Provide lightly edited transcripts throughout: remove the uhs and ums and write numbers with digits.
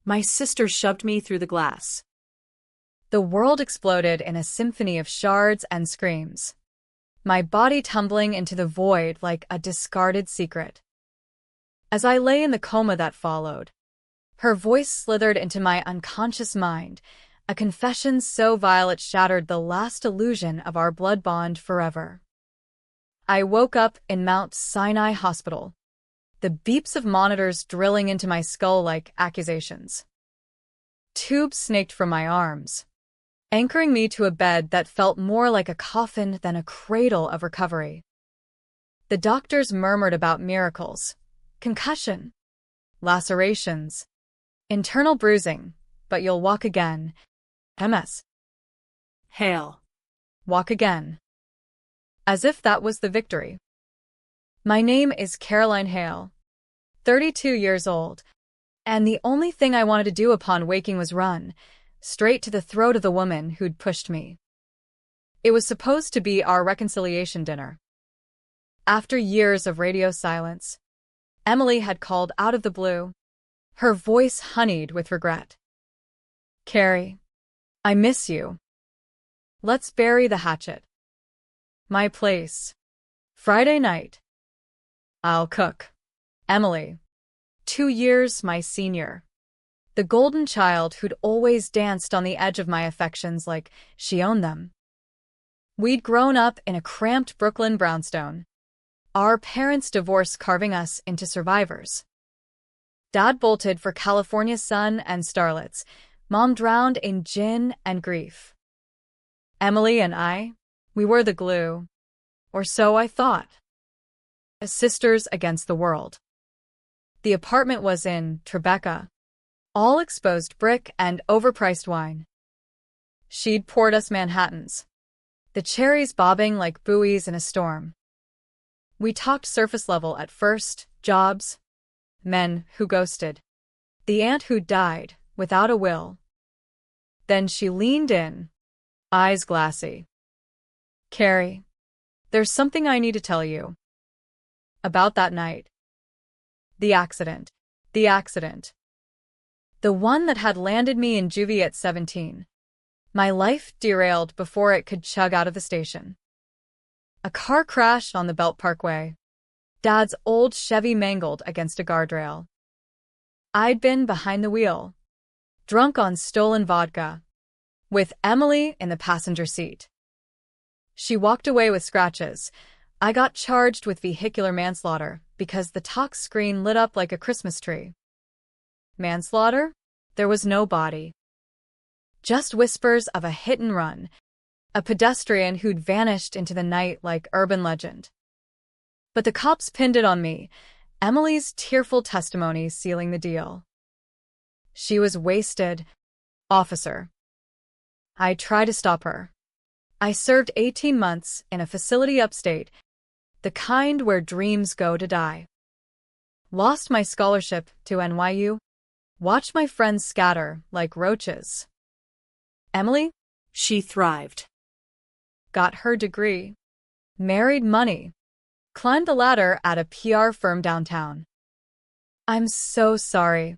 My sister shoved me through the glass. The world exploded in a symphony of shards and screams, my body tumbling into the void like a discarded secret. As I lay in the coma that followed, her voice slithered into my unconscious mind, a confession so vile it shattered the last illusion of our blood bond forever. I woke up in Mount Sinai Hospital, the beeps of monitors drilling into my skull like accusations. Tubes snaked from my arms, anchoring me to a bed that felt more like a coffin than a cradle of recovery. The doctors murmured about miracles, concussion, lacerations, internal bruising, but you'll walk again. MS. Hail. Walk again. As if that was the victory. My name is Caroline Hale, 32 years old, and the only thing I wanted to do upon waking was run, straight to the throat of the woman who'd pushed me. It was supposed to be our reconciliation dinner. After years of radio silence, Emily had called out of the blue, her voice honeyed with regret. Carrie, I miss you. Let's bury the hatchet. My place. Friday night. I'll cook. Emily, 2 years my senior. The golden child who'd always danced on the edge of my affections like she owned them. We'd grown up in a cramped Brooklyn brownstone, our parents' divorce carving us into survivors. Dad bolted for California's sun and starlets, Mom drowned in gin and grief. Emily and I, we were the glue, or so I thought. As sisters against the world. The apartment was in Tribeca, all exposed brick and overpriced wine. She'd poured us Manhattans, the cherries bobbing like buoys in a storm. We talked surface level at first, jobs, men who ghosted, the aunt who died without a will. Then she leaned in, eyes glassy. Carrie, there's something I need to tell you. About that night. The accident. The accident. The one that had landed me in juvie at 17. My life derailed before it could chug out of the station. A car crash on the Belt Parkway. Dad's old Chevy mangled against a guardrail. I'd been behind the wheel, drunk on stolen vodka, with Emily in the passenger seat. She walked away with scratches. I got charged with vehicular manslaughter because the talk screen lit up like a Christmas tree. Manslaughter? There was no body. Just whispers of a hit and run, a pedestrian who'd vanished into the night like urban legend. But the cops pinned it on me, Emily's tearful testimony sealing the deal. She was wasted, officer. I tried to stop her. I served 18 months in a facility upstate, the kind where dreams go to die. Lost my scholarship to NYU. Watched my friends scatter like roaches. Emily? She thrived. Got her degree. Married money. Climbed the ladder at a PR firm downtown. I'm so sorry.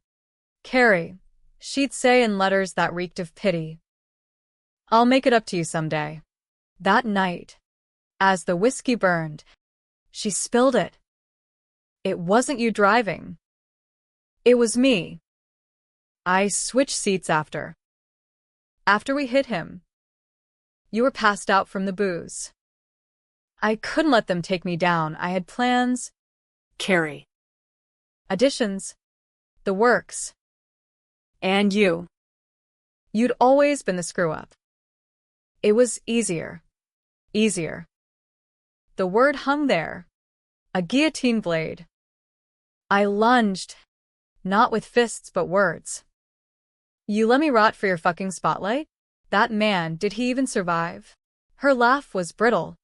Carrie, she'd say in letters that reeked of pity. I'll make it up to you someday. That night, as the whiskey burned, she spilled it. It wasn't you driving. It was me. I switched seats after. After we hit him. You were passed out from the booze. I couldn't let them take me down. I had plans. Carrie. Additions. The works. And you. You'd always been the screw-up. It was easier. Easier. The word hung there. A guillotine blade. I lunged. Not with fists but words. You let me rot for your fucking spotlight? That man, did he even survive? Her laugh was brittle.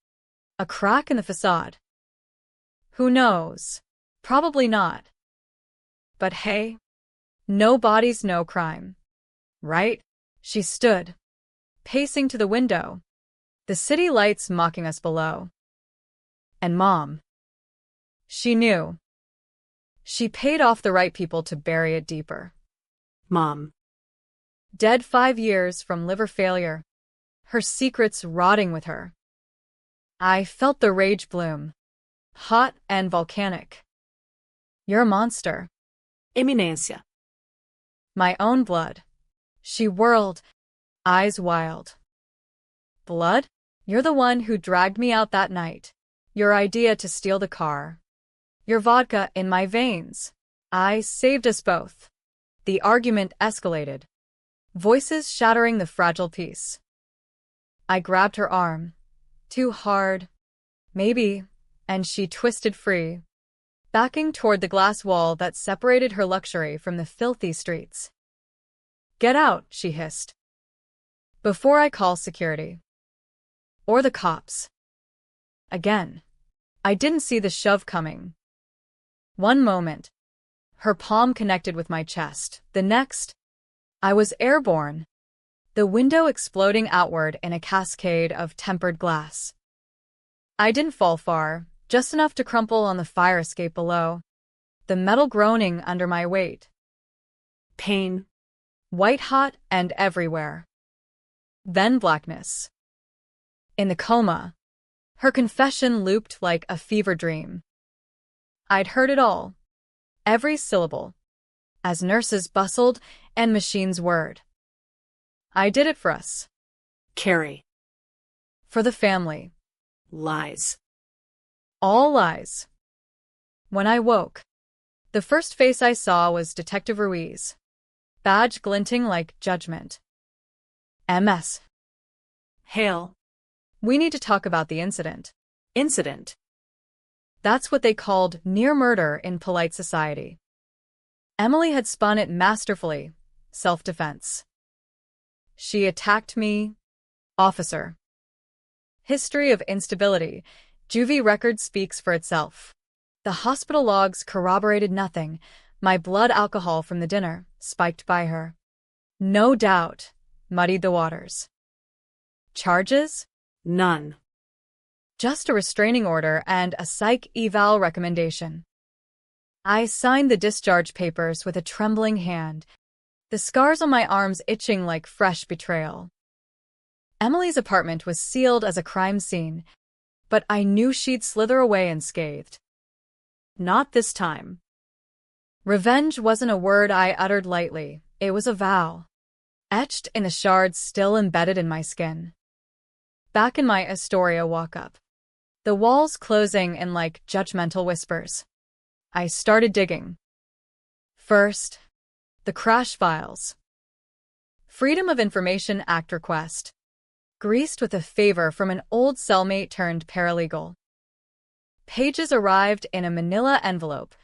A crack in the facade. Who knows? Probably not. But hey, no bodies, no crime. Right? She stood, pacing to the window, the city lights mocking us below. And Mom. She knew. She paid off the right people to bury it deeper. Mom. Dead 5 years from liver failure. Her secrets rotting with her. I felt the rage bloom. Hot and volcanic. You're a monster. Eminência. My own blood. She whirled, eyes wild. Blood? You're the one who dragged me out that night. Your idea to steal the car. Your vodka in my veins. I saved us both. The argument escalated. Voices shattering the fragile peace. I grabbed her arm. Too hard. Maybe. And she twisted free, backing toward the glass wall that separated her luxury from the filthy streets. Get out, she hissed. Before I call security. Or the cops. Again. I didn't see the shove coming. One moment. Her palm connected with my chest. The next, I was airborne. The window exploding outward in a cascade of tempered glass. I didn't fall far, just enough to crumple on the fire escape below, the metal groaning under my weight. Pain. White-hot and everywhere. Then blackness. In the coma, her confession looped like a fever dream. I'd heard it all, every syllable, as nurses bustled and machines whirred. I did it for us. Carrie. For the family. Lies. All lies. When I woke, the first face I saw was Detective Ruiz, badge glinting like judgment. MS. Hale. We need to talk about the incident. Incident. That's what they called near murder in polite society. Emily had spun it masterfully. Self-defense. She attacked me. Officer. History of instability. Juvie record speaks for itself. The hospital logs corroborated nothing. My blood alcohol from the dinner, spiked by her. No doubt, muddied the waters. Charges? None. Just a restraining order and a psych eval recommendation. I signed the discharge papers with a trembling hand, the scars on my arms itching like fresh betrayal. Emily's apartment was sealed as a crime scene, but I knew she'd slither away unscathed. Not this time. Revenge wasn't a word I uttered lightly, it was a vow, etched in the shards still embedded in my skin. Back in my Astoria walk-up, the walls closing in like judgmental whispers, I started digging. First, the crash files. Freedom of Information Act request, greased with a favor from an old cellmate turned paralegal. Pages arrived in a manila envelope,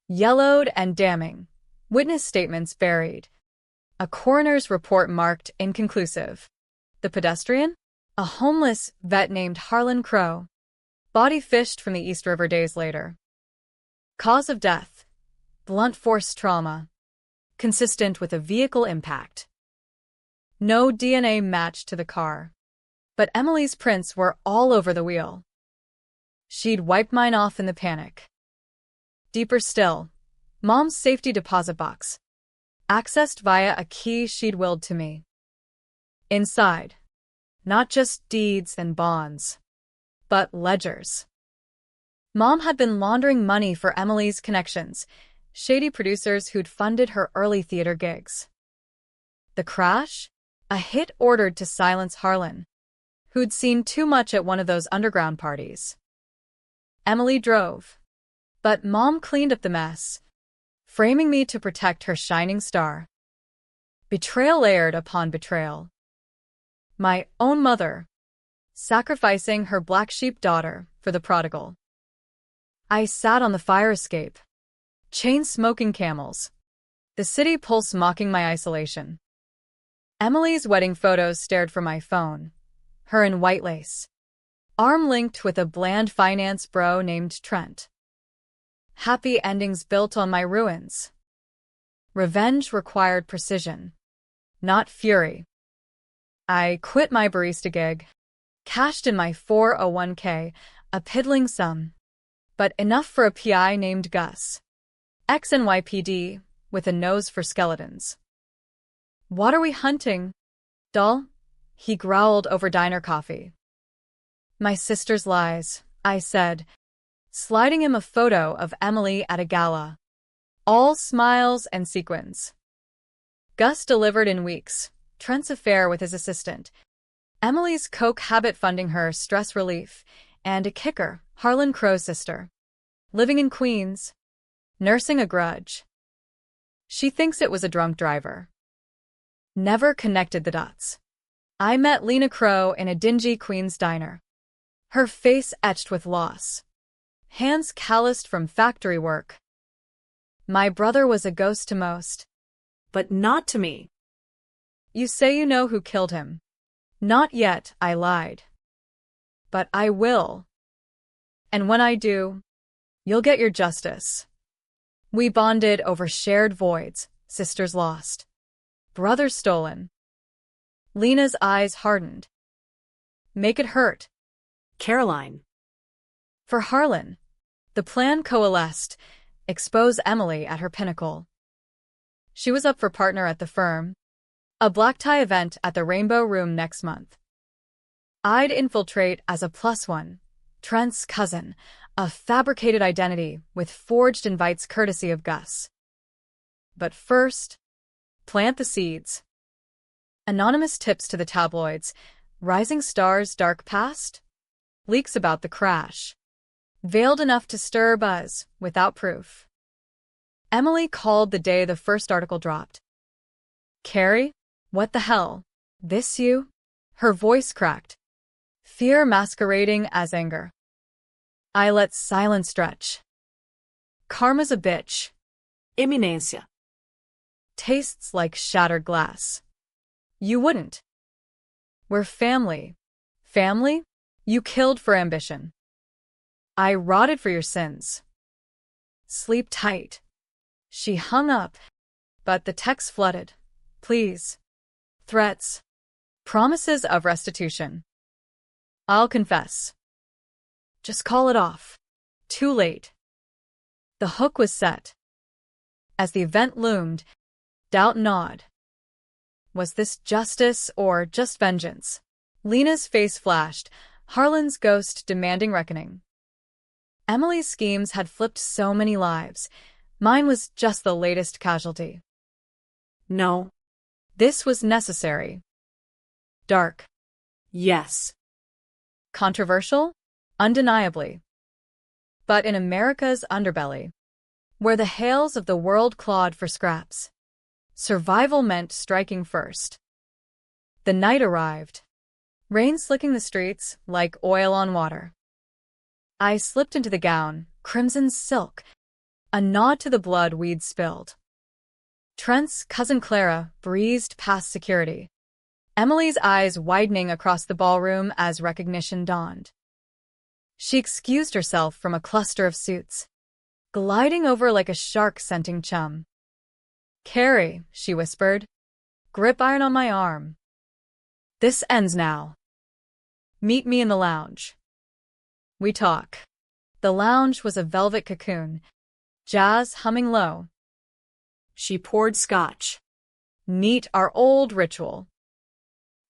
yellowed and damning, witness statements buried. A coroner's report marked inconclusive. The pedestrian? A homeless vet named Harlan Crow. Body fished from the East River days later. Cause of death: blunt force trauma, consistent with a vehicle impact. No DNA match to the car, but Emily's prints were all over the wheel. She'd wiped mine off in the panic. Deeper still, Mom's safety deposit box, accessed via a key she'd willed to me. Inside, not just deeds and bonds, but ledgers. Mom had been laundering money for Emily's connections, shady producers who'd funded her early theater gigs. The crash? A hit ordered to silence Harlan, who'd seen too much at one of those underground parties. Emily drove, but Mom cleaned up the mess, framing me to protect her shining star. Betrayal layered upon betrayal. My own mother, sacrificing her black sheep daughter for the prodigal. I sat on the fire escape, chain-smoking camels, the city pulse mocking my isolation. Emily's wedding photos stared from my phone, her in white lace, arm linked with a bland finance bro named Trent. Happy endings built on my ruins. Revenge required precision, not fury. I quit my barista gig, cashed in my 401k, a piddling sum, but enough for a PI named Gus, ex-NYPD, with a nose for skeletons. What are we hunting? Doll? He growled over diner coffee. My sister's lies, I said, sliding him a photo of Emily at a gala. All smiles and sequins. Gus delivered in weeks. Trent's affair with his assistant. Emily's coke habit funding her stress relief. And a kicker, Harlan Crow's sister. Living in Queens. Nursing a grudge. She thinks it was a drunk driver. Never connected the dots. I met Lena Crow in a dingy Queens diner. Her face etched with loss. Hands calloused from factory work. My brother was a ghost to most. But not to me. You say you know who killed him. Not yet, I lied. But I will. And when I do, you'll get your justice. We bonded over shared voids, sisters lost. Brothers stolen. Lena's eyes hardened. Make it hurt. Caroline. For Harlan. The plan coalesced. Expose Emily at her pinnacle. She was up for partner at the firm. A black tie event at the Rainbow Room next month. I'd infiltrate as a +1. Trent's cousin. A fabricated identity with forged invites courtesy of Gus. But first, plant the seeds. Anonymous tips to the tabloids. Rising Star's dark past? Leaks about the crash. Veiled enough to stir buzz, without proof. Emily called the day the first article dropped. Carrie? What the hell? This you? Her voice cracked. Fear masquerading as anger. I let silence stretch. Karma's a bitch. Iminência. Tastes like shattered glass. You wouldn't. We're family. Family? You killed for ambition. I rotted for your sins. Sleep tight. She hung up, but the text flooded. Please. Threats. Promises of restitution. I'll confess. Just call it off. Too late. The hook was set. As the event loomed, doubt gnawed. Was this justice or just vengeance? Lena's face flashed, Harlan's ghost demanding reckoning. Emily's schemes had flipped so many lives. Mine was just the latest casualty. No. This was necessary. Dark. Yes. Controversial? Undeniably. But in America's underbelly, where the Hales of the world clawed for scraps, survival meant striking first. The night arrived. Rain slicking the streets like oil on water. I slipped into the gown, crimson silk, a nod to the blood we'd spilled. Trent's cousin Clara breezed past security, Emily's eyes widening across the ballroom as recognition dawned. She excused herself from a cluster of suits, gliding over like a shark scenting chum. Carrie, she whispered, grip iron on my arm. This ends now. Meet me in the lounge. We talk. The lounge was a velvet cocoon, jazz humming low. She poured scotch. Neat, our old ritual.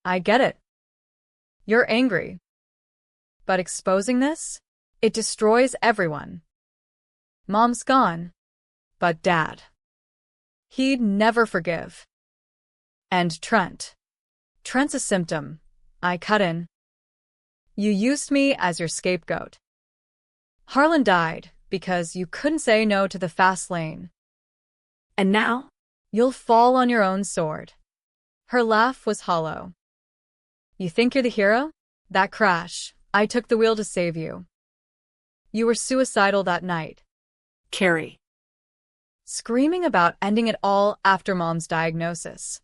I get it. You're angry. But exposing this? It destroys everyone. Mom's gone. But Dad. He'd never forgive. And Trent. Trent's a symptom. I cut in. You used me as your scapegoat. Harlan died because you couldn't say no to the fast lane. And now? You'll fall on your own sword. Her laugh was hollow. You think you're the hero? That crash. I took the wheel to save you. You were suicidal that night. Carrie. Screaming about ending it all after Mom's diagnosis.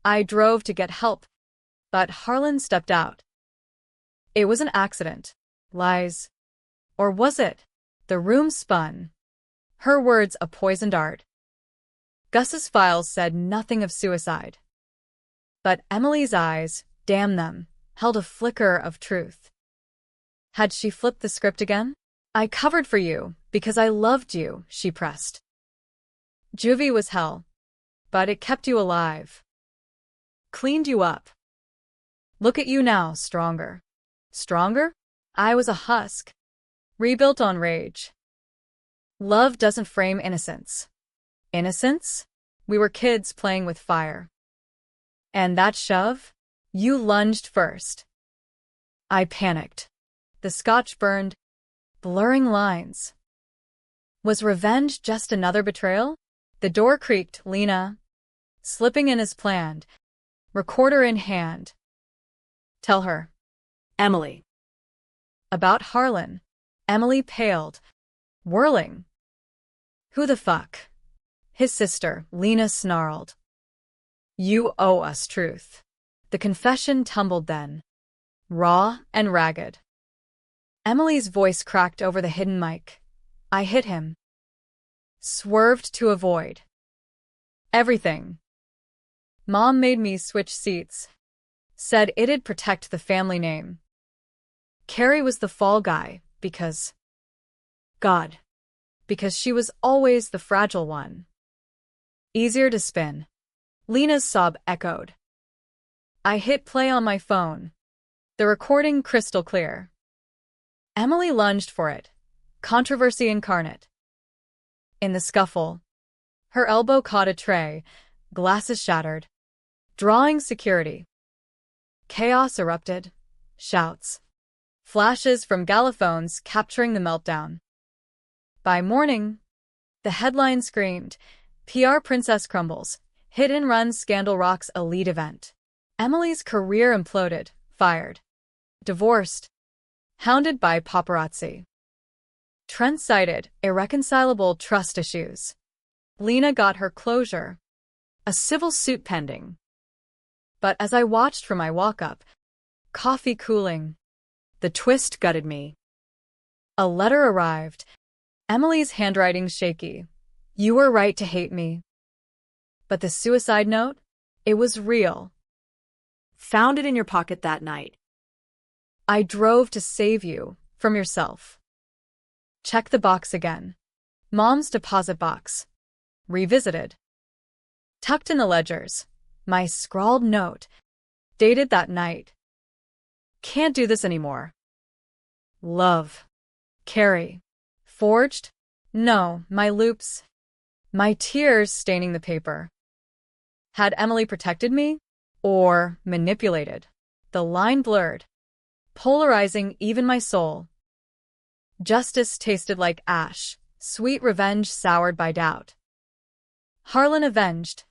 I drove to get help, but Harlan stepped out. It was an accident. Lies. Or was it? The room spun. Her words a poisoned art. Gus's files said nothing of suicide. But Emily's eyes, damn them, held a flicker of truth. Had she flipped the script again? I covered for you because I loved you, she pressed. Juvie was hell. but it kept you alive. Cleaned you up. Look at you now, stronger. Stronger? I was a husk. Rebuilt on rage. Love doesn't frame innocence. Innocence? We were kids playing with fire. And that shove? You lunged first. I panicked. The scotch burned, blurring lines. Was revenge just another betrayal? The door creaked, Lena, slipping in as planned, recorder in hand. Tell her. Emily. About Harlan. Emily paled, whirling. Who the fuck? His sister, Lena snarled. You owe us truth. The confession tumbled then, raw and ragged. Emily's voice cracked over the hidden mic. I hit him. Swerved to avoid. Everything. Mom made me switch seats. Said it'd protect the family name. Carrie was the fall guy, because she was always the fragile one. Easier to spin. Lena's sob echoed. I hit play on my phone. The recording crystal clear. Emily lunged for it. Controversy incarnate. In the scuffle, her elbow caught a tray, glasses shattered, drawing security. Chaos erupted. Shouts. Flashes from gallophones capturing the meltdown. By morning, the headline screamed, PR princess crumbles, hit and run scandal rocks elite event. Emily's career imploded, fired, divorced, hounded by paparazzi. Trent cited irreconcilable trust issues. Lena got her closure, a civil suit pending. But as I watched from my walk-up, coffee cooling, the twist gutted me. A letter arrived. Emily's handwriting shaky. You were right to hate me. But the suicide note? It was real. Found it in your pocket that night. I drove to save you from yourself. Check the box again. Mom's deposit box. Revisited. Tucked in the ledgers. My scrawled note. Dated that night. Can't do this anymore. Love. Carrie. Forged? No, my loops. My tears staining the paper. Had Emily protected me? Or manipulated? The line blurred, polarizing even my soul. Justice tasted like ash, sweet revenge soured by doubt. Harlan avenged,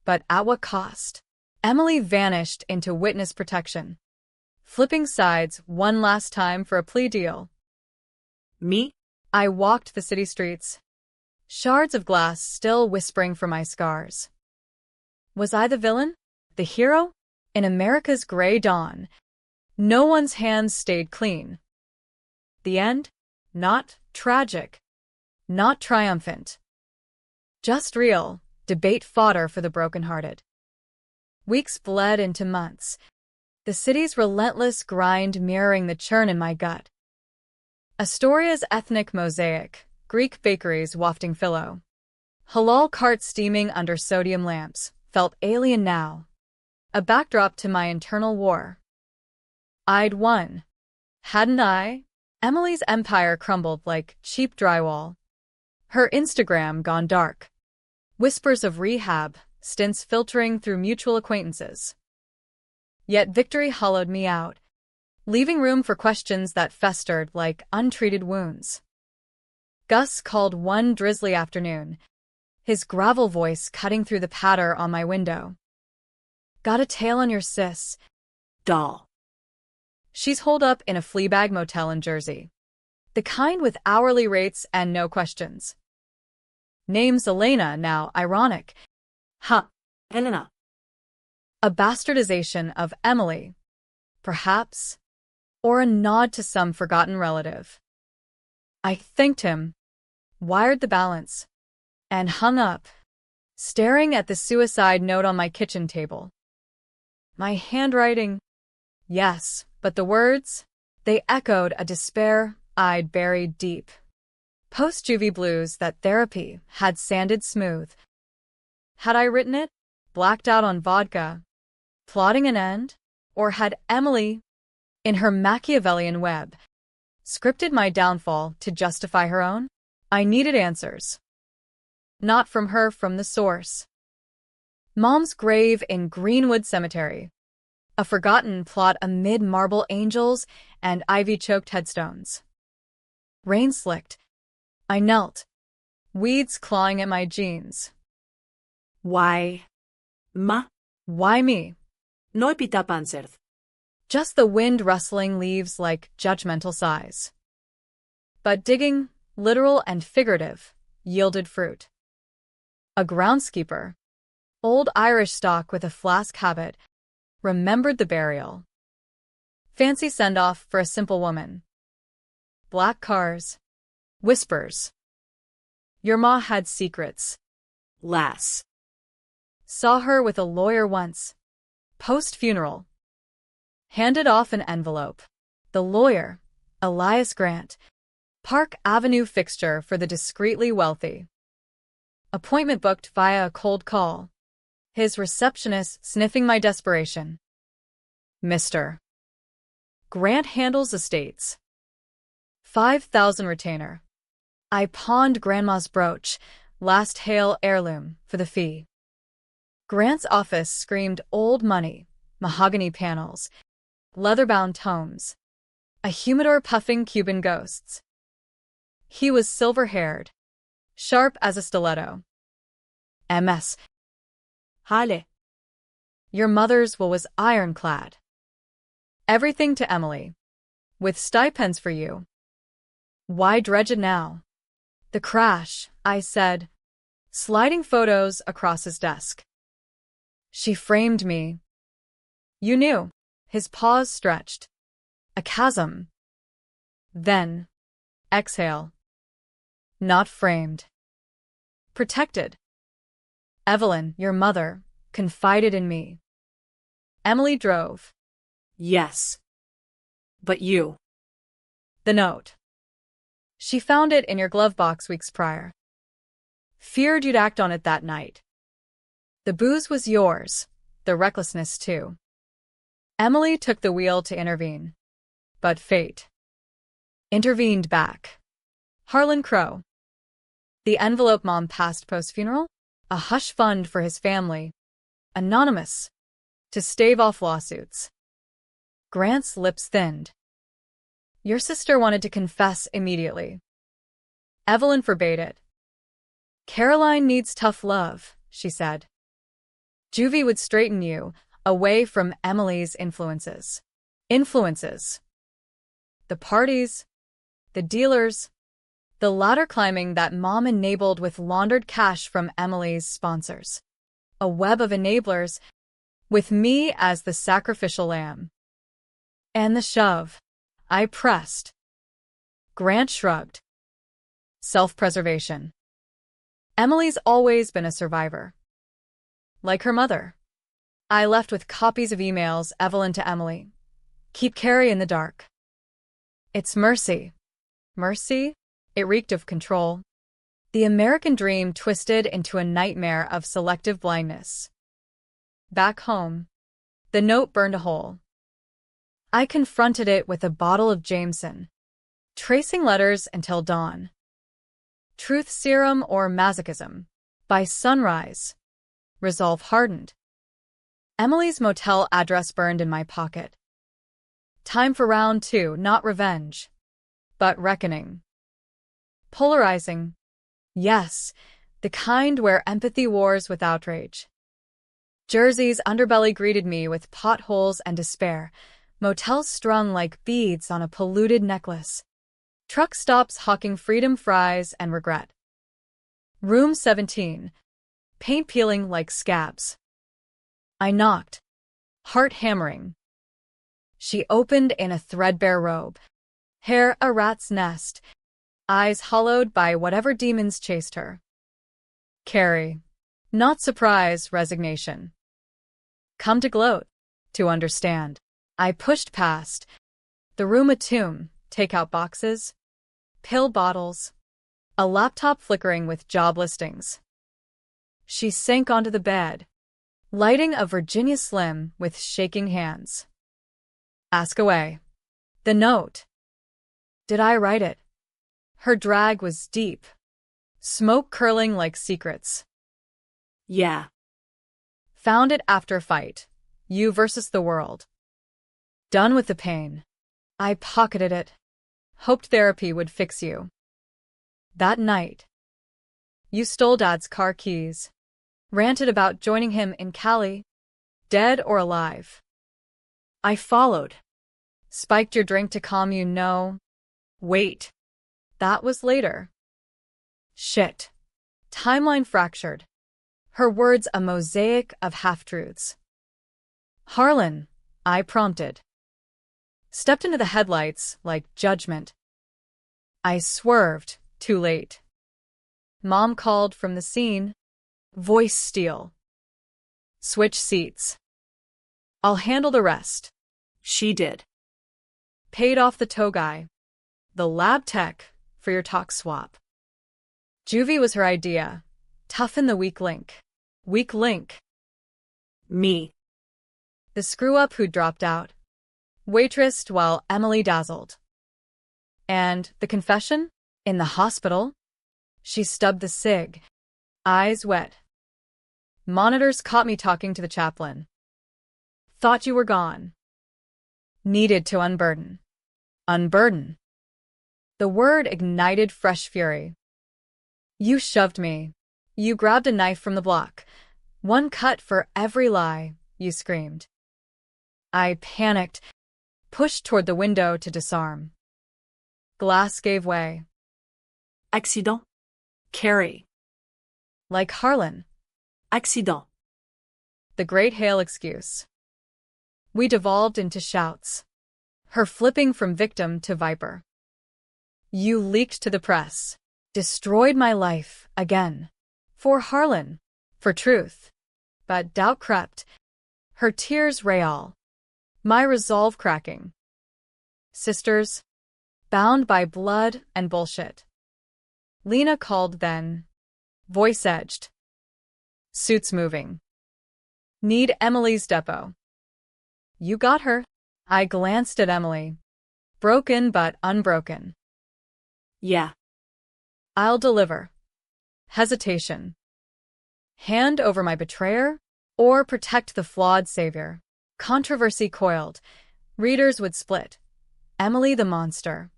but at what cost? Emily vanished into witness protection, flipping sides one last time for a plea deal. Me? I walked the city streets, shards of glass still whispering from my scars. Was I the villain? The hero? In America's gray dawn, no one's hands stayed clean. The end? Not tragic, not triumphant. Just real, debate fodder for the brokenhearted. Weeks bled into months, the city's relentless grind mirroring the churn in my gut. Astoria's ethnic mosaic, Greek bakeries wafting phyllo. Halal carts steaming under sodium lamps, felt alien now. A backdrop to my internal war. I'd won. Hadn't I? Emily's empire crumbled like cheap drywall. Her Instagram gone dark. Whispers of rehab, stints filtering through mutual acquaintances. Yet victory hollowed me out, leaving room for questions that festered like untreated wounds. Gus called one drizzly afternoon, his gravel voice cutting through the patter on my window. Got a tail on your sis. Doll. She's holed up in a Fleabag motel in Jersey. The kind with hourly rates and no questions. Name's Elena, now ironic. Huh. Elena. A bastardization of Emily, perhaps, or a nod to some forgotten relative. I thanked him, wired the balance, and hung up, staring at the suicide note on my kitchen table. My handwriting, yes, but the words, they echoed a despair I'd buried deep. Post-juvie blues that therapy had sanded smooth. Had I written it, blacked out on vodka, plotting an end? Or had Emily, in her Machiavellian web, scripted my downfall to justify her own? I needed answers. Not from her, from the source. Mom's grave in Greenwood Cemetery. A forgotten plot amid marble angels and ivy-choked headstones. Rain slicked. I knelt, weeds clawing at my jeans. Why? Ma, Why me? no pita panzer. Just the wind rustling leaves like judgmental sighs. But digging, literal and figurative, yielded fruit. A groundskeeper, old Irish stock with a flask habit, remembered the burial. Fancy send-off for a simple woman. Black cars. Whispers. Your ma had secrets. Lass. Saw her with a lawyer once. Post-funeral. Handed off an envelope. The lawyer, Elias Grant. Park Avenue fixture for the discreetly wealthy. Appointment booked via a cold call. His receptionist sniffing my desperation. Mr. Grant handles estates. 5,000 retainer. I pawned Grandma's brooch, last Hale heirloom, for the fee. Grant's office screamed old money, mahogany panels, leather-bound tomes, a humidor puffing Cuban ghosts. He was silver-haired, sharp as a stiletto. MS. Hale. Your mother's will was ironclad. Everything to Emily. With stipends for you. Why dredge it now? The crash, I said, sliding photos across his desk. She framed me. You knew. His paws stretched. A chasm. Then, exhale. Not framed. Protected. Evelyn, your mother, confided in me. Emily drove. Yes. But you. The note. She found it in your glove box weeks prior. Feared you'd act on it that night. The booze was yours, the recklessness too. Emily took the wheel to intervene. But fate intervened back. Harlan Crow. The envelope Mom passed post-funeral? A hush fund for his family. Anonymous. To stave off lawsuits. Grant's lips thinned. Your sister wanted to confess immediately. Evelyn forbade it. Caroline needs tough love, she said. Juvie would straighten you, away from Emily's influences. Influences. The parties, the dealers, the ladder climbing that Mom enabled with laundered cash from Emily's sponsors. A web of enablers, with me as the sacrificial lamb. And the shove. I pressed. Grant shrugged. Self-preservation. Emily's always been a survivor. Like her mother. I left with copies of emails Evelyn to Emily. Keep Carrie in the dark. It's mercy. Mercy? It reeked of control. The American dream twisted into a nightmare of selective blindness. Back home, the note burned a hole. I confronted it with a bottle of Jameson, tracing letters until dawn. Truth serum or masochism? By sunrise. Resolve hardened. Emily's motel address burned in my pocket. Time for round 2, not revenge, but reckoning. Polarizing. Yes, the kind where empathy wars with outrage. Jersey's underbelly greeted me with potholes and despair, motels strung like beads on a polluted necklace. Truck stops hawking freedom fries and regret. Room 17. Paint peeling like scabs. I knocked. Heart hammering. She opened in a threadbare robe. Hair a rat's nest. Eyes hollowed by whatever demons chased her. Carrie. Not surprise, resignation. Come to gloat. To understand. I pushed past. The room a tomb, takeout boxes, pill bottles, a laptop flickering with job listings. She sank onto the bed, lighting a Virginia Slim with shaking hands. Ask away. The note. Did I write it? Her drag was deep, smoke curling like secrets. Yeah. Found it after fight. You versus the world. Done with the pain. I pocketed it. Hoped therapy would fix you. That night, you stole Dad's car keys. Ranted about joining him in Cali, dead or alive. I followed. Spiked your drink to calm you. No. Wait. That was later. Shit. Timeline fractured. Her words a mosaic of half-truths. Harlan, I prompted. Stepped into the headlights like judgment. I swerved, too late. Mom called from the scene. Voice steel. Switch seats. I'll handle the rest. She did. Paid off the tow guy. The lab tech for your talk swap. Juvie was her idea. Toughen the weak link. Weak link. Me. The screw-up who dropped out. Waitressed while Emily dazzled. And the confession? In the hospital? She stubbed the cig. Eyes wet. Monitors caught me talking to the chaplain. Thought you were gone. Needed to unburden. Unburden. The word ignited fresh fury. You shoved me. You grabbed a knife from the block. One cut for every lie, you screamed. I panicked, pushed toward the window to disarm. Glass gave way. Accident. Carrie. Like Harlan. Accident. The Great Hale excuse. We devolved into shouts. Her flipping from victim to viper. You leaked to the press. Destroyed my life, again. For Harlan. For truth. But doubt crept. Her tears real. My resolve cracking. Sisters. Bound by blood and bullshit. Lena called then. Voice edged. Suits moving. Need Emily's depot. You got her. I glanced at Emily. Broken but unbroken. Yeah. I'll deliver. Hesitation. Hand over my betrayer, or protect the flawed savior. Controversy coiled. Readers would split. Emily the monster.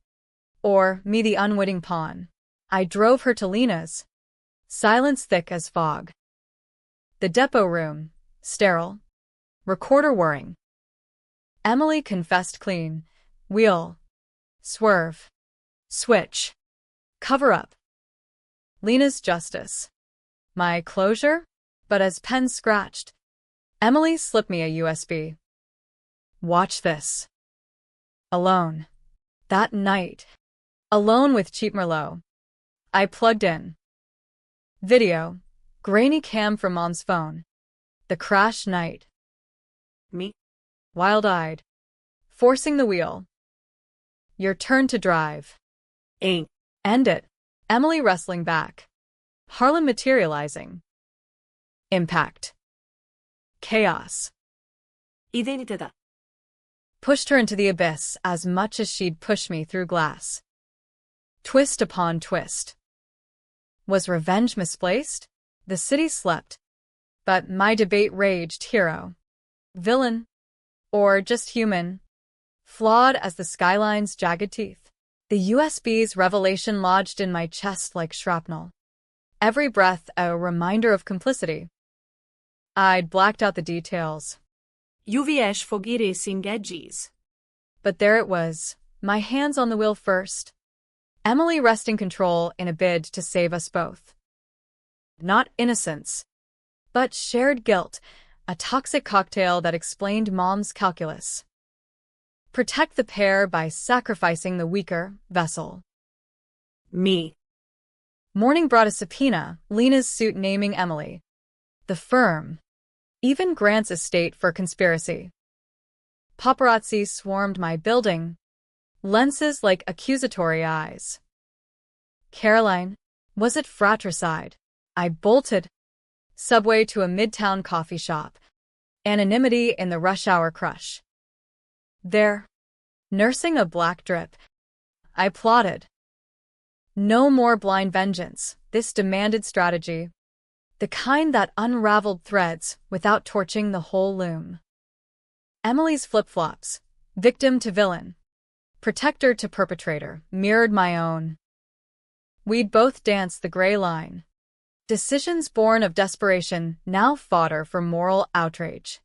Or me the unwitting pawn. I drove her to Lena's. Silence thick as fog. The depot room, sterile. Recorder whirring. Emily confessed clean. Wheel. Swerve. Switch. Cover up. Lena's justice. My closure? But as pen scratched. Emily slipped me a USB. Watch this. Alone. That night. Alone with cheap Merlot. I plugged in. Video. Grainy cam from Mom's phone. The crash night. Me. Wild-eyed. Forcing the wheel. Your turn to drive. Ain't. End it. Emily wrestling back. Harlan materializing. Impact. Chaos. Identidad. Pushed her into the abyss as much as she'd push me through glass. Twist upon twist. Was revenge misplaced? The city slept. But my debate raged. Hero. Villain. Or just human. Flawed as the skyline's jagged teeth. The USB's revelation lodged in my chest like shrapnel. Every breath a reminder of complicity. I'd blacked out the details. You vies fogire sin edges. But there it was, my hands on the wheel first. Emily wresting control in a bid to save us both. Not innocence, but shared guilt, a toxic cocktail that explained Mom's calculus. Protect the pair by sacrificing the weaker vessel. Me. Morning brought a subpoena, Lena's suit naming Emily. The firm. Even Grant's estate for conspiracy. Paparazzi swarmed my building. Lenses like accusatory eyes. Caroline, was it fratricide? I bolted. subway to a midtown coffee shop, anonymity in the rush hour crush. There, nursing a black drip, I plotted. No more blind vengeance, this demanded strategy, the kind that unraveled threads without torching the whole loom. Emily's flip-flops, victim to villain, protector to perpetrator, mirrored my own. We'd both danced the gray line. Decisions born of desperation, now fodder for moral outrage.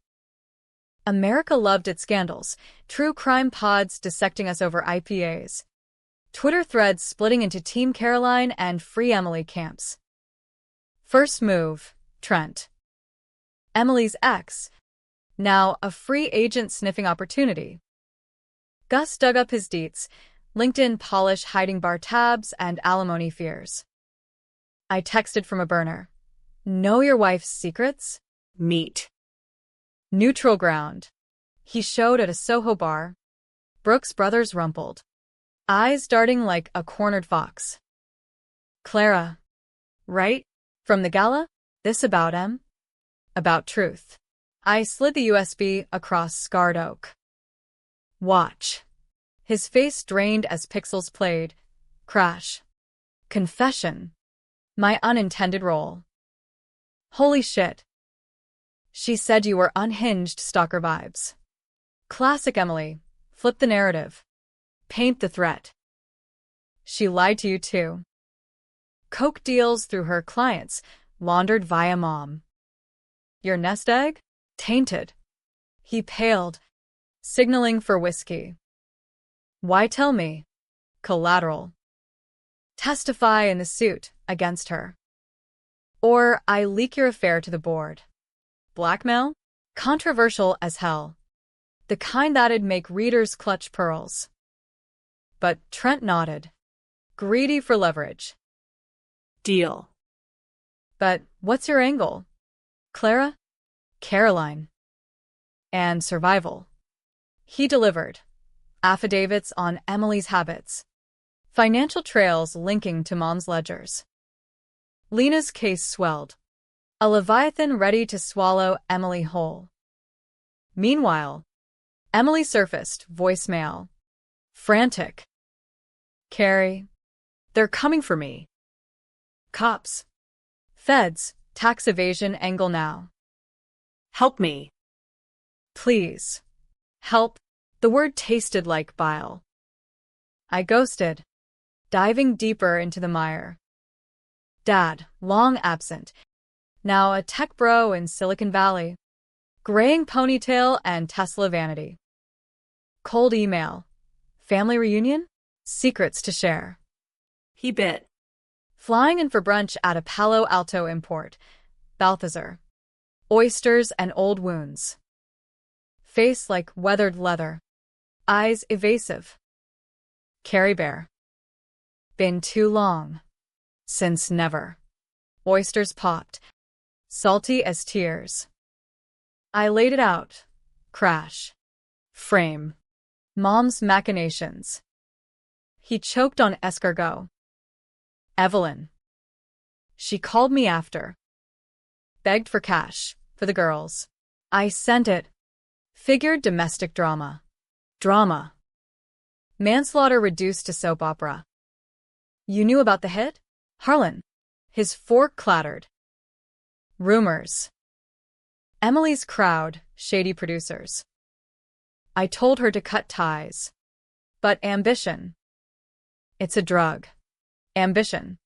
America loved its scandals, true crime pods dissecting us over IPAs, Twitter threads splitting into Team Caroline and Free Emily camps. First move, Trent. Emily's ex, now a free agent sniffing opportunity. Gus dug up his deets, LinkedIn polish hiding bar tabs and alimony fears. I texted from a burner. Know your wife's secrets? Meet. Neutral ground. He showed at a Soho bar. Brooks Brothers rumpled, eyes darting like a cornered fox. Clara. Right? From the gala? This about M? About truth. I slid the USB across scarred oak. Watch. His face drained as pixels played. Crash. Confession. My unintended role. Holy shit. She said you were unhinged stalker vibes. Classic Emily. Flip the narrative. Paint the threat. She lied to you too. Coke deals through her clients, laundered via mom. Your nest egg? Tainted. He paled, signaling for whiskey. Why tell me? Collateral. Testify in the suit against her. Or I leak your affair to the board. Blackmail? Controversial as hell. The kind that'd make readers clutch pearls. But Trent nodded. Greedy for leverage. Deal. But what's your angle? Clara? Caroline. And survival. He delivered. Affidavits on Emily's habits. Financial trails linking to mom's ledgers. Lena's case swelled. A leviathan ready to swallow Emily whole. Meanwhile, Emily surfaced, voicemail. Frantic. Carrie. They're coming for me. Cops. Feds, tax evasion angle now. Help me. Please. Help. The word tasted like bile. I ghosted, diving deeper into the mire. Dad, long absent, now a tech bro in Silicon Valley. Graying ponytail and Tesla vanity. Cold email. Family reunion? Secrets to share. He bit. Flying in for brunch at a Palo Alto import. Balthazar. Oysters and old wounds. Face like weathered leather. Eyes evasive. Carrie Bear. Been too long. Since never. Oysters popped. Salty as tears. I laid it out. Crash. Frame. Mom's machinations. He choked on escargot. Evelyn. She called me after. Begged for cash, for the girls. I sent it. Figured domestic drama. Drama. Manslaughter reduced to soap opera. You knew about the hit? Harlan. His fork clattered. Rumors. Emily's crowd, shady producers. I told her to cut ties. But ambition. It's a drug. Ambition.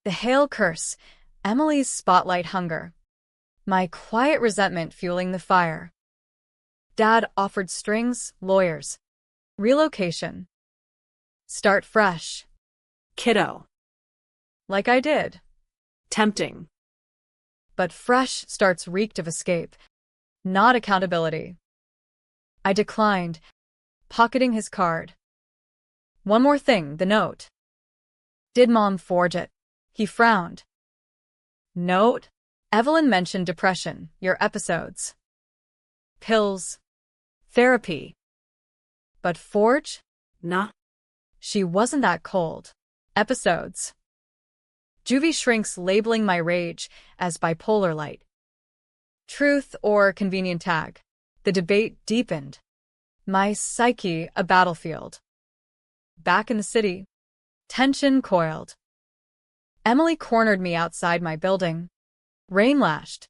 The Hale curse, Emily's spotlight hunger. My quiet resentment fueling the fire. Dad offered strings, lawyers. Relocation. Start fresh. Kiddo. Like I did. Tempting. But fresh starts reeked of escape, not accountability. I declined, pocketing his card. One more thing, the note. Did Mom forge it? He frowned. Note? Evelyn mentioned depression, your episodes. Pills. Therapy. But forge? Nah. She wasn't that cold. Episodes. Juvie shrinks, labeling my rage as bipolar light. Truth or convenient tag? The debate deepened. My psyche a battlefield. Back in the city, tension coiled. Emily cornered me outside my building. Rain lashed.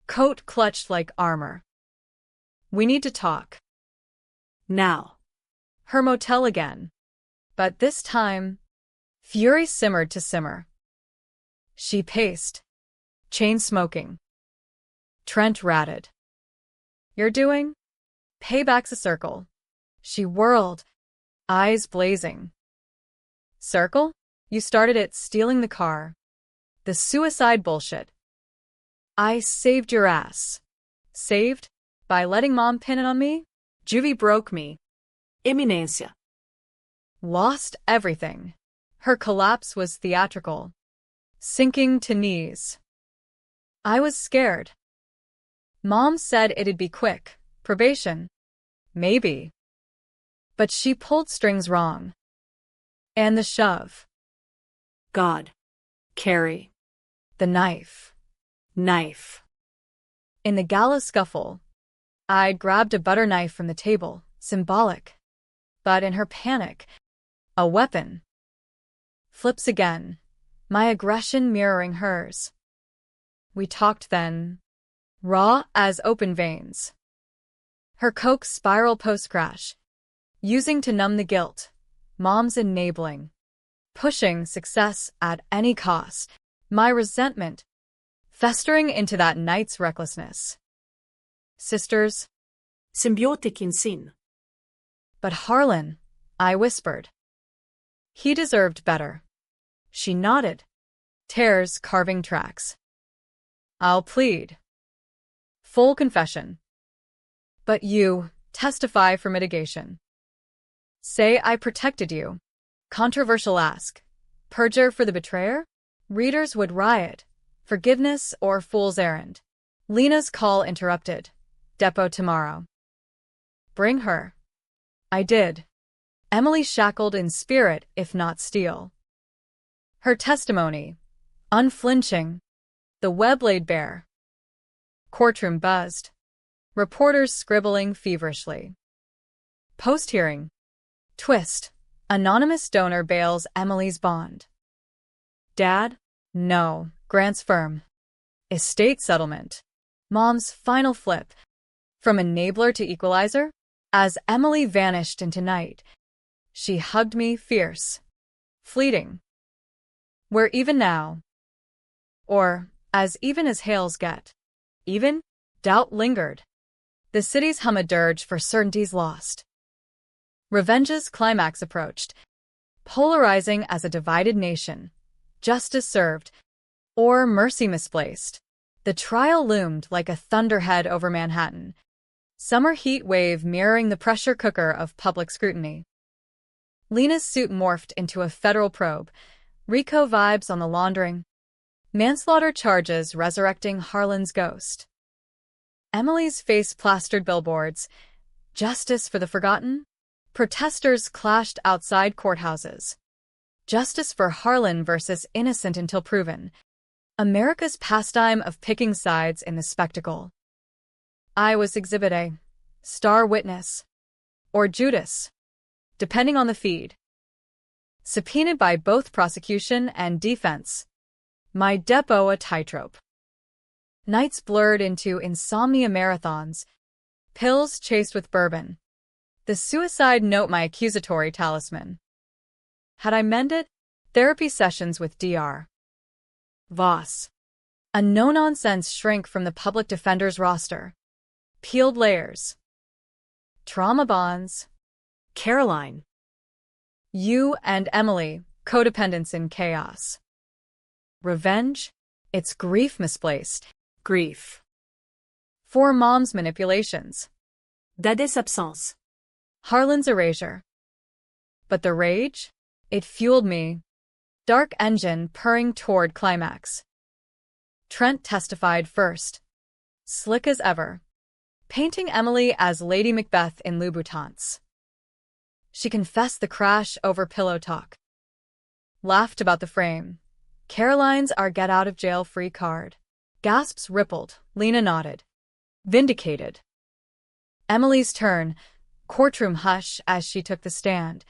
Coat clutched like armor. We need to talk. Now. Her motel again. But this time, fury simmered to simmer. She paced, chain smoking. Trent ratted. You're doing? Payback's a circle. She whirled, eyes blazing. Circle? You started it, stealing the car. The suicide bullshit. I saved your ass. Saved? By letting Mom pin it on me? Juvie broke me. Eminência. Lost everything. Her collapse was theatrical. Sinking to knees. I was scared. Mom said it'd be quick. Probation. Maybe. But she pulled strings wrong. And the shove. God. Carry. The knife. Knife. In the gala scuffle, I'd grabbed a butter knife from the table, symbolic. But in her panic, a weapon. Flips again, my aggression mirroring hers. We talked then, raw as open veins. Her coke spiral post-crash, using to numb the guilt, Mom's enabling, pushing success at any cost, my resentment, festering into that night's recklessness. Sisters. Symbiotic in sin. But Harlan, I whispered. He deserved better. She nodded, tears carving tracks. I'll plead. Full confession. But you, testify for mitigation. Say I protected you. Controversial ask. Perjure for the betrayer? Readers would riot. Forgiveness or fool's errand. Lena's call interrupted. Depot tomorrow. Bring her. I did. Emily shackled in spirit, if not steel. Her testimony, unflinching. The web laid bare. Courtroom buzzed. Reporters scribbling feverishly. Post-hearing. Twist. Anonymous donor bails Emily's bond. Dad? No. Grants firm. Estate settlement. Mom's final flip. From enabler to equalizer? As Emily vanished into night, she hugged me fierce. Fleeting. We're even now. Or, as even as hails get. Even? Doubt lingered. The city's hum a dirge for certainties lost. Revenge's climax approached, polarizing as a divided nation. Justice served, or mercy misplaced. The trial loomed like a thunderhead over Manhattan. Summer heat wave mirroring the pressure cooker of public scrutiny. Lena's suit morphed into a federal probe. RICO vibes on the laundering. Manslaughter charges resurrecting Harlan's ghost. Emily's face plastered billboards. Justice for the forgotten? Protesters clashed outside courthouses. Justice for Harlan versus innocent until proven. America's pastime of picking sides in the spectacle. I was Exhibit A, star witness, or Judas, depending on the feed. Subpoenaed by both prosecution and defense. My depot a tightrope. Nights blurred into insomnia marathons, pills chased with bourbon. The suicide note my accusatory talisman. Had I mended? Therapy sessions with Dr. Voss. A no-nonsense shrink from the public defender's roster. Peeled layers. Trauma bonds. Caroline. You and Emily, codependence in chaos. Revenge? It's grief misplaced. Grief. For Mom's manipulations. Dad's absence. Harlan's erasure. But the rage? It fueled me. Dark engine purring toward climax. Trent testified first. Slick as ever. Painting Emily as Lady Macbeth in Louboutins. She confessed the crash over pillow talk. Laughed about the frame. Caroline's our get-out-of-jail-free card. Gasps rippled. Lena nodded. Vindicated. Emily's turn. Courtroom hush as she took the stand.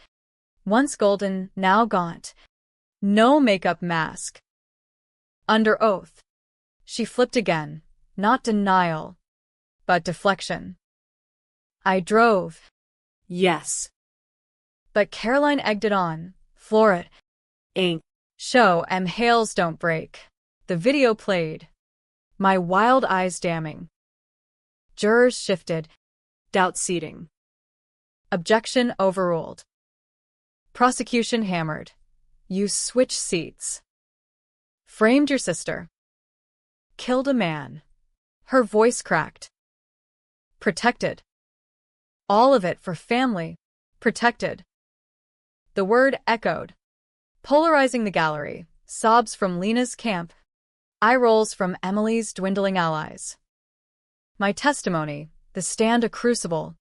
Once golden, now gaunt. No makeup mask. Under oath. She flipped again. Not denial, but deflection. I drove. Yes. But Caroline egged it on. Floor it. Ain't. Show hails don't break. The video played. My wild eyes damning. Jurors shifted. Doubt seating. Objection overruled. Prosecution hammered. You switch seats. Framed your sister. Killed a man. Her voice cracked. Protected. All of it for family. Protected. The word echoed, polarizing the gallery. Sobs from Lena's camp. Eye rolls from Emily's dwindling allies. My testimony, the stand a crucible.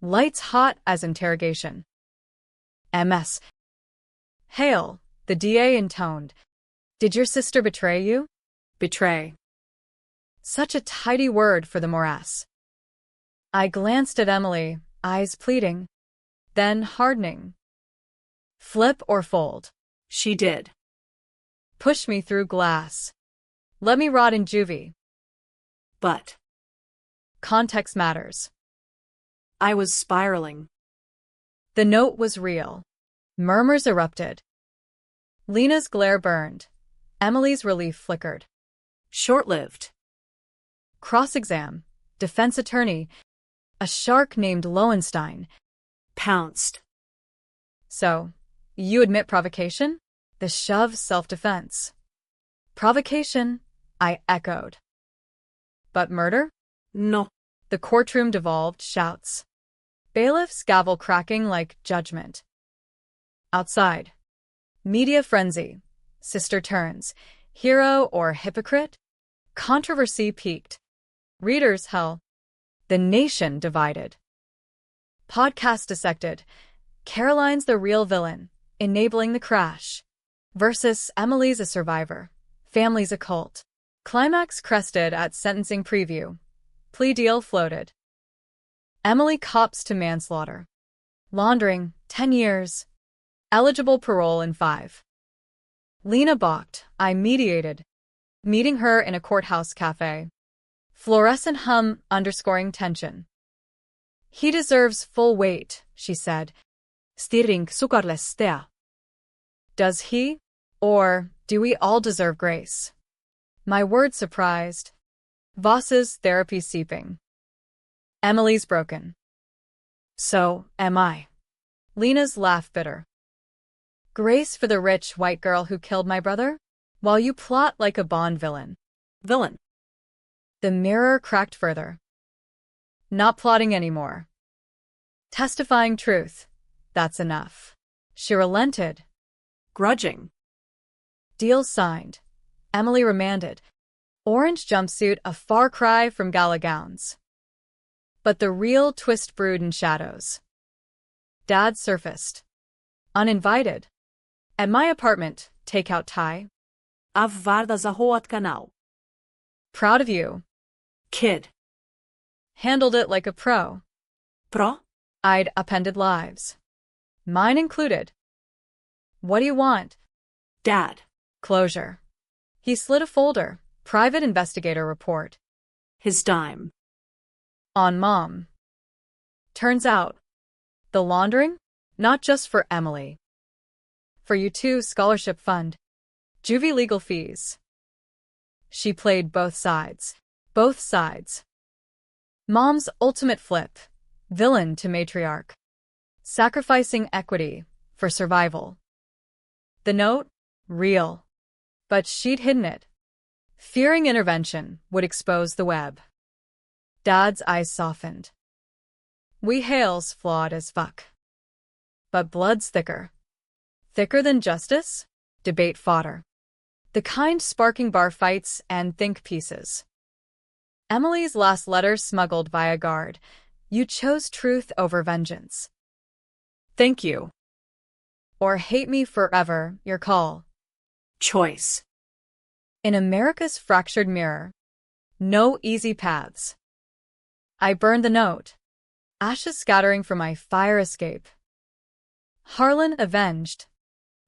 Lights hot as interrogation. MS. Hale, the DA intoned. Did your sister betray you? Betray. Such a tidy word for the morass. I glanced at Emily, eyes pleading, then hardening. Flip or fold? She did. Push me through glass. Let me rot in juvie. But. Context matters. I was spiraling. The note was real. Murmurs erupted. Lena's glare burned. Emily's relief flickered. Short-lived. Cross-exam. Defense attorney. A shark named Lowenstein. Pounced. So, you admit provocation? The shove self-defense. Provocation, I echoed. But murder? No. The courtroom devolved shouts. Bailiff's gavel cracking like judgment. Outside. Media frenzy. Sister turns. Hero or hypocrite? Controversy peaked. Readers hell. The nation divided. Podcast dissected. Caroline's the real villain, enabling the crash. Versus Emily's a survivor. Family's a cult. Climax crested at sentencing preview. Plea deal floated. Emily cops to manslaughter. Laundering, 10 years. Eligible parole in 5. Lena balked. I mediated. Meeting her in a courthouse cafe. Fluorescent hum underscoring tension. He deserves full weight, she said. Stirring sukarlestea. Does he? Or do we all deserve grace? My word surprised. Voss's therapy seeping. Emily's broken. So am I. Lena's laugh bitter. Grace for the rich white girl who killed my brother? While you plot like a Bond villain. Villain. The mirror cracked further. Not plotting anymore. Testifying truth. That's enough. She relented. Grudging. Deal signed. Emily remanded. Orange jumpsuit a far cry from gala gowns. But the real twist brewed in shadows. Dad surfaced. Uninvited. At my apartment, takeout Thai. Avvarda zahoat kanal. Proud of you. Kid. Handled it like a pro. Pro? I'd appended lives. Mine included. What do you want? Dad. Closure. He slid a folder. Private investigator report. His dime. On Mom. Turns out, the laundering? Not just for Emily. For U2 scholarship fund. Juvie legal fees. She played both sides. Both sides. Mom's ultimate flip. Villain to matriarch. Sacrificing equity for survival. The note? Real. But she'd hidden it. Fearing intervention would expose the web. Dad's eyes softened. We Hales flawed as fuck. But blood's thicker. Thicker than justice? Debate fodder. The kind sparking bar fights and think pieces. Emily's last letter smuggled via guard. You chose truth over vengeance. Thank you. Or hate me forever, your call. Choice. In America's fractured mirror, no easy paths. I burned the note, ashes scattering from my fire escape. Harlan avenged,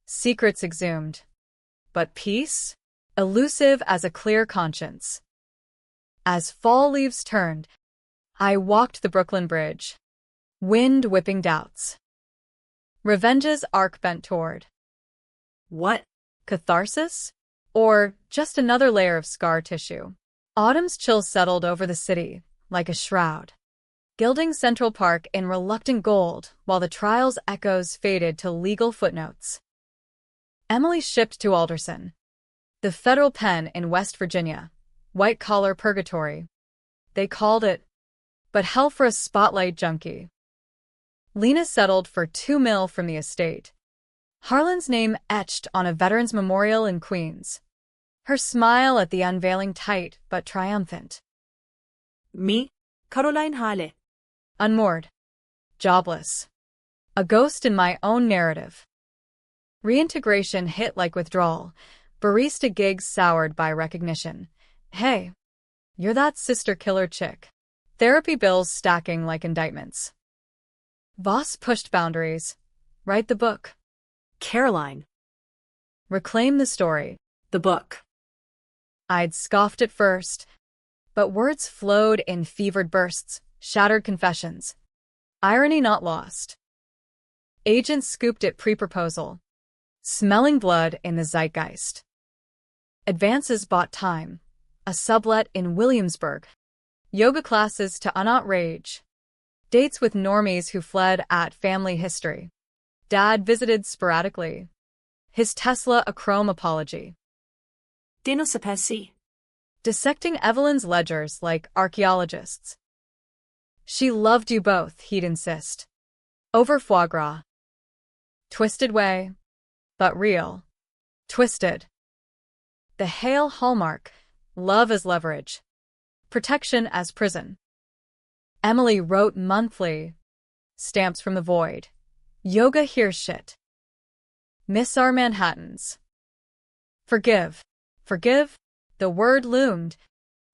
secrets exhumed, but peace, elusive as a clear conscience. As fall leaves turned, I walked the Brooklyn Bridge, wind whipping doubts. Revenge's arc bent toward What? catharsis? Or just another layer of scar tissue? Autumn's chill settled over the city, like a shroud, gilding Central Park in reluctant gold while the trial's echoes faded to legal footnotes. Emily shipped to Alderson, the federal pen in West Virginia, white-collar purgatory. They called it, but hell for a spotlight junkie. Lena settled for $2 million from the estate, Harlan's name etched on a veteran's memorial in Queens. Her smile at the unveiling tight but triumphant. Me, Caroline Hale. Unmoored. Jobless. A ghost in my own narrative. Reintegration hit like withdrawal. Barista gigs soured by recognition. Hey, you're that sister killer chick. Therapy bills stacking like indictments. Voss pushed boundaries. Write the book. Caroline. Reclaim the story. The book. I'd scoffed at first, but words flowed in fevered bursts, shattered confessions. Irony not lost. Agents scooped it pre-proposal, smelling blood in the zeitgeist. Advances bought time, a sublet in Williamsburg. Yoga classes to unoutrage. Dates with normies who fled at family history. Dad visited sporadically. His Tesla a chrome apology. Di non sapessi. Dissecting Evelyn's ledgers like archaeologists. She loved you both, he'd insist. Over foie gras. Twisted way, but real. Twisted. The Hale hallmark, love as leverage. Protection as prison. Emily wrote monthly. Stamps from the void. Yoga here's shit. Miss our Manhattans. Forgive. Forgive? The word loomed.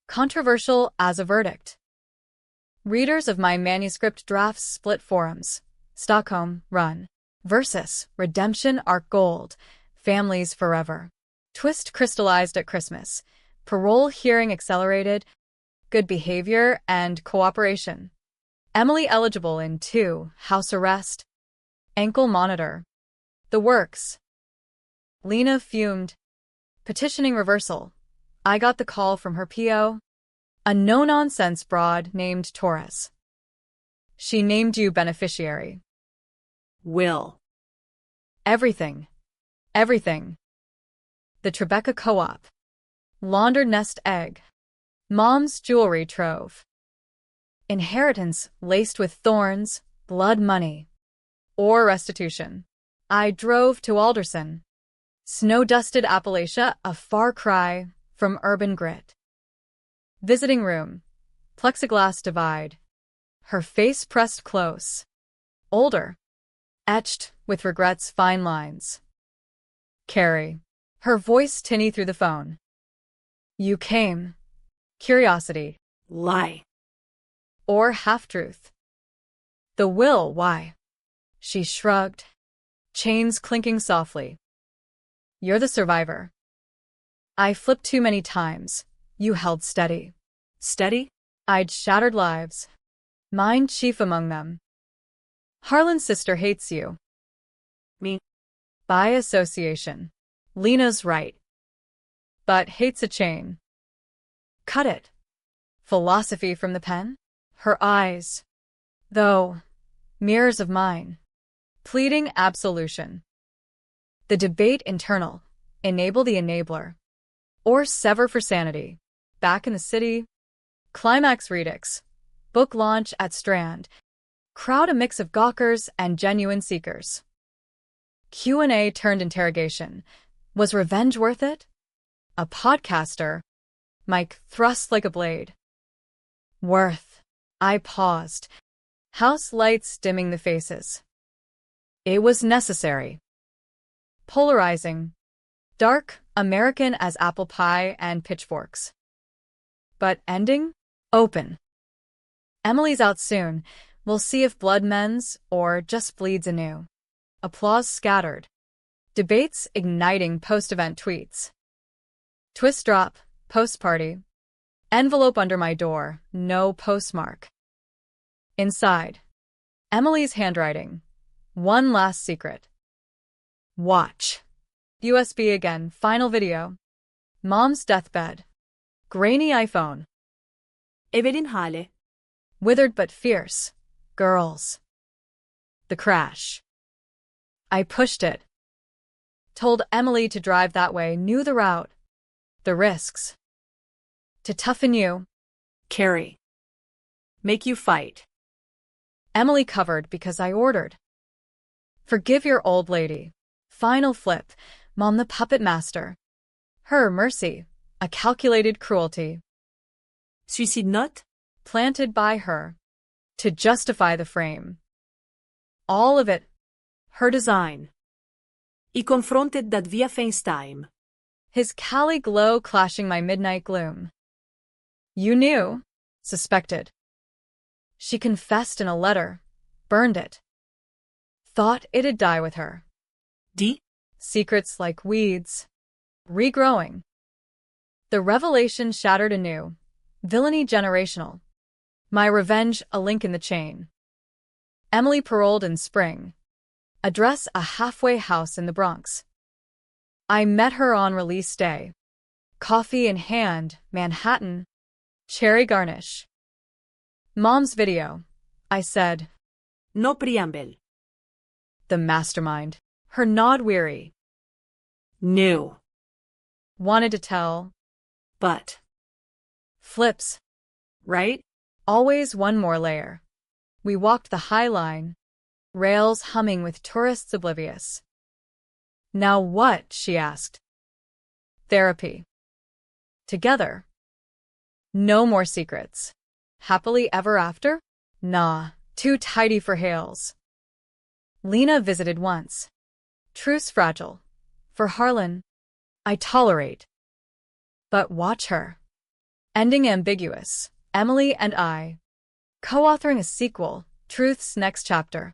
Controversial as a verdict. Readers of my manuscript drafts split forums. Stockholm, run. Versus, redemption arc gold. Families forever. Twist crystallized at Christmas. Parole hearing accelerated. Good behavior and cooperation. Emily eligible in 2, house arrest. Ankle monitor. The works. Lena fumed. Petitioning reversal. I got the call from her PO. A no-nonsense broad named Torres. She named you beneficiary. Will. Everything. Everything. The Tribeca Co-op. Laundered nest egg. Mom's jewelry trove. Inheritance laced with thorns, blood money. Or restitution. I drove to Alderson. Snow-dusted Appalachia, a far cry from urban grit. Visiting room. Plexiglass divide. Her face pressed close. Older. Etched with regret's fine lines. Carrie. Her voice tinny through the phone. You came. Curiosity. Lie. Or half-truth. The will, why? She shrugged. Chains clinking softly. You're the survivor. I flipped too many times. You held steady. Steady? I'd shattered lives. Mine chief among them. Harlan's sister hates you. Me. By association. Lena's right. But hates a chain. Cut it. Philosophy from the pen? Her eyes. Though, mirrors of mine. Pleading absolution. The debate internal. Enable the enabler. Or sever for sanity. Back in the city. Climax redux. Book launch at Strand. Crowd a mix of gawkers and genuine seekers. Q&A turned interrogation. Was revenge worth it? A podcaster. Mike thrust like a blade. Worth. I paused. House lights dimming the faces. It was necessary. Polarizing. Dark, American as apple pie and pitchforks. But ending? Open. Emily's out soon. We'll see if blood mends or just bleeds anew. Applause scattered. Debates igniting post-event tweets. Twist drop, post-party. Envelope under my door, no postmark. Inside. Emily's handwriting. One last secret. Watch. USB again, final video. Mom's deathbed. Grainy iPhone. Evelyn hale. Withered but fierce. Girls. The crash. I pushed it. Told Emily to drive that way, knew the route. The risks. To toughen you. Carry. Make you fight. Emily covered because I ordered. Forgive your old lady. Final flip. Mom the puppet master. Her mercy. A calculated cruelty. Suicide note? Planted by her. To justify the frame. All of it. Her design. I confronted that via FaceTime. His Cali glow clashing my midnight gloom. You knew. Suspected. She confessed in a letter. Burned it. Thought it'd die with her. D? Secrets like weeds. Regrowing. The revelation shattered anew. Villainy generational. My revenge a link in the chain. Emily paroled in spring. Address a halfway house in the Bronx. I met her on release day. Coffee in hand, Manhattan. Cherry garnish. Mom's video. I said. No preamble. The mastermind. Her nod weary. Knew. Wanted to tell. But. Flips. Right? Always one more layer. We walked the high line. Rails humming with tourists oblivious. Now what? She asked. Therapy. Together. No more secrets. Happily ever after? Nah, too tidy for Hales. Lena visited once. Truce fragile. For Harlan. I tolerate. But watch her. Ending ambiguous. Emily and I. Co-authoring a sequel, Truth's next chapter.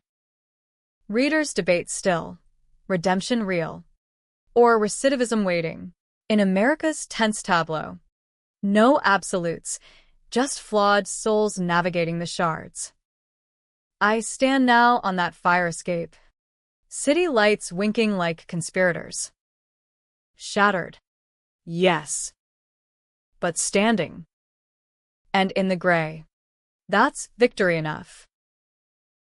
Readers debate still. Redemption real. Or recidivism waiting. In America's tense tableau. No absolutes. Just flawed souls navigating the shards. I stand now on that fire escape. City lights winking like conspirators. Shattered. Yes. But standing. And in the gray. That's victory enough.